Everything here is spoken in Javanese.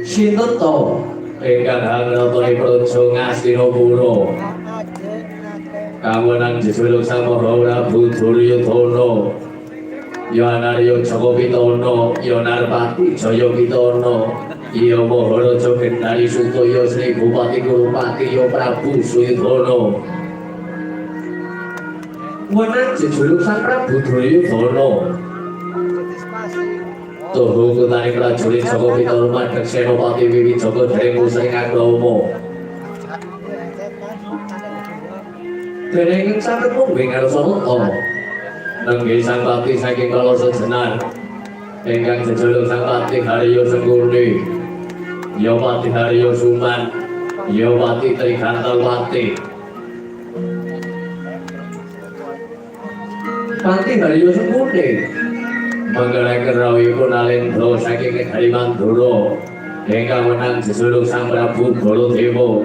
Sinten to ingkang hangratoni praja Ngastinapura kawenang jejuluk Sang Prabu Duryudana ya Narya Jaka Pitana ya Narpati Jaya Pitana ya Maharaja Gendari Sutaya Sri Bupati Kurupati ya Prabu Suyudana wenang jejuluk Sang Prabu Duryudana Tuhu kutaning prajurit Jaka Pitana madheg Senopati Wiwijaya dereng musring agrama. Dereng saged mung ngarsa meta. Nenggih Sang Pati saking kala sejenar. Ingkang jejuluk Sang Pati Harya Sengkurni. Ya Pati Harya Suman. Ya Pati Trigantalwati. Pati Harya Sengkurni. Menggalaken rawuhipun Alendra saking Negari Mandura ingkang wenang jejuluk Sang Prabu Baladewa